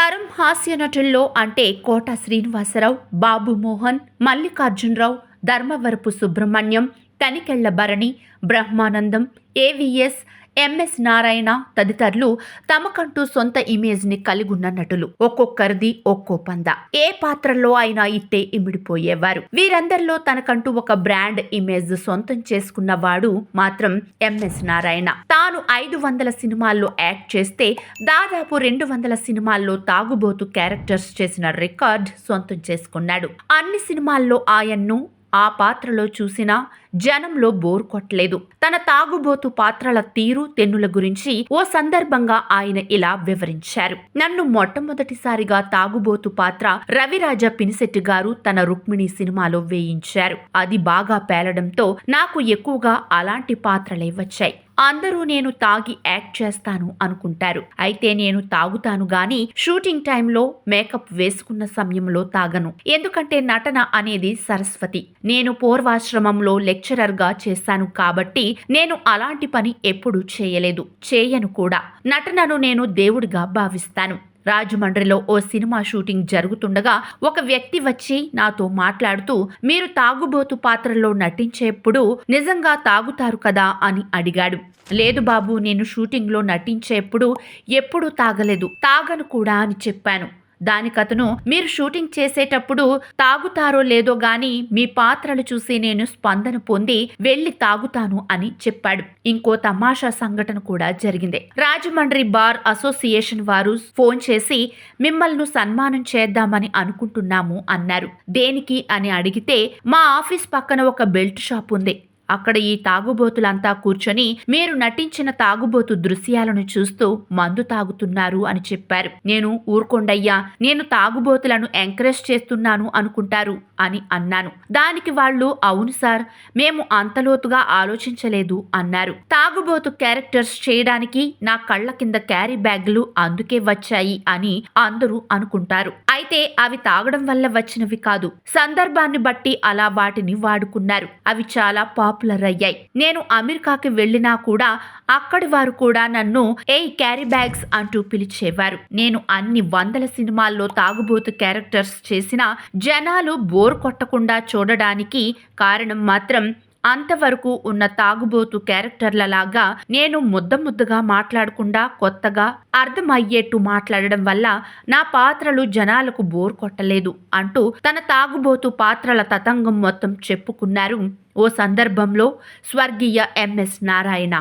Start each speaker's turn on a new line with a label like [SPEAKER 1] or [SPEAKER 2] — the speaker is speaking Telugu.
[SPEAKER 1] తరం హాస్య నటుల్లో అంటే కోట శ్రీనివాసరావు, బాబు మోహన్, మల్లికార్జునరావు, ధర్మవరపు సుబ్రహ్మణ్యం, తనికెళ్ల భరణి, బ్రహ్మానందం, ఏవిఎస్, ఎంఎస్ నారాయణ తదితరులు తమకంటూ సొంత ఇమేజ్ని కలిగున్న నటులు. ఒక్కొక్కరిది ఒక్కో పంద. ఏ పాత్రలో అయినా ఇట్టే ఇమిడిపోయేవారు. వీరందరిలో తనకంటూ ఒక బ్రాండ్ ఇమేజ్ సొంతం చేసుకున్నవాడు మాత్రం ఎంఎస్ నారాయణ. తాను 500 సినిమాల్లో యాక్ట్ చేస్తే దాదాపు 200 సినిమాల్లో తాగుబోతు క్యారెక్టర్స్ చేసిన రికార్డ్ సొంతం చేసుకున్నాడు. అన్ని సినిమాల్లో ఆయన్ను ఆ పాత్రలో చూసినా జనంలో బోర్ కొట్టలేదు. తన తాగుబోతు పాత్రల తీరు తెన్నుల గురించి ఓ సందర్భంగా ఆయన ఇలా వివరించారు. నన్ను మొట్టమొదటిసారిగా తాగుబోతు పాత్ర రవిరాజ పినిశెట్టి గారు తన రుక్మిణి సినిమాలో వేయించారు. అది బాగా పేలడంతో నాకు ఎక్కువగా అలాంటి పాత్రలే వచ్చాయి. అందరూ నేను తాగి యాక్ట్ చేస్తాను అనుకుంటారు. అయితే నేను తాగుతాను గాని షూటింగ్ టైంలో మేకప్ వేసుకున్న సమయంలో తాగను. ఎందుకంటే నటన అనేది సరస్వతి. నేను పూర్వాశ్రమంలో లెక్చరర్ గా చేశాను కాబట్టి నేను అలాంటి పని ఎప్పుడూ చేయలేదు, చేయను కూడా. నటనను నేను దేవుడిగా భావిస్తాను. రాజమండ్రిలో ఓ సినిమా షూటింగ్ జరుగుతుండగా ఒక వ్యక్తి వచ్చి నాతో మాట్లాడుతూ, మీరు తాగుబోతు పాత్రలో నటించేప్పుడు నిజంగా తాగుతారు కదా అని అడిగాడు. లేదు బాబు, నేను షూటింగ్లో నటించేప్పుడు ఎప్పుడూ తాగలేదు, తాగను కూడా అని చెప్పాను. దానికతను, మీరు షూటింగ్ చేసేటప్పుడు తాగుతారో లేదో గాని మీ పాత్రలు చూసి నేను స్పందన పొంది వెళ్లి తాగుతాను అని చెప్పాడు. ఇంకో తమాషా సంఘటన కూడా జరిగింది. రాజమండ్రి బార్ అసోసియేషన్ వారు ఫోన్ చేసి మిమ్మల్ని సన్మానం చేద్దామని అనుకుంటున్నాము అన్నారు. దేనికి అని అడిగితే, మా ఆఫీస్ పక్కన ఒక బెల్ట్ షాప్ ఉంది, అక్కడ ఈ తాగుబోతులంతా కూర్చొని మీరు నటించిన తాగుబోతు దృశ్యాలను చూస్తూ మందు తాగుతున్నారు అని చెప్పారు. నేను ఊరుకోండయ్యా, నేను తాగుబోతులను ఎంకరేజ్ చేస్తున్నాను అనుకుంటారు అని అన్నాను. దానికి వాళ్ళు, అవును సార్, మేము అంతలోతుగా ఆలోచించలేదు అన్నారు. తాగుబోతు క్యారెక్టర్స్ చేయడానికి నా కళ్ళ కింద క్యారీ బ్యాగులు అందుకే వచ్చాయి అని అందరూ అనుకుంటారు. అయితే అవి తాగడం వల్ల వచ్చినవి కాదు, సందర్భాన్ని బట్టి అలా వాటిని వాడుకున్నారు. అవి చాలా పాపులర్ అయ్యాయి. నేను అమెరికాకి వెళ్ళినా కూడా అక్కడి వారు కూడా నన్ను ఏయ్ క్యారీ బ్యాగ్స్ అంటూ పిలిచేవారు. నేను అన్ని 100 సినిమాల్లో తాగుబోతు క్యారెక్టర్స్ చేసిన జనాలు బోర్ కొట్టకుండా చూడడానికి కారణం మాత్రం అంతవరకు ఉన్న తాగుబోతు క్యారెక్టర్లలాగా నేను ముద్దగా మాట్లాడకుండా కొత్తగా అర్థమయ్యేట్టు మాట్లాడడం వల్ల నా పాత్రలు జనాలకు బోర్ కొట్టలేదు అంటూ తన తాగుబోతు పాత్రల తతంగం మొత్తం చెప్పుకున్నారు ఓ సందర్భంలో స్వర్గీయ ఎంఎస్ నారాయణ.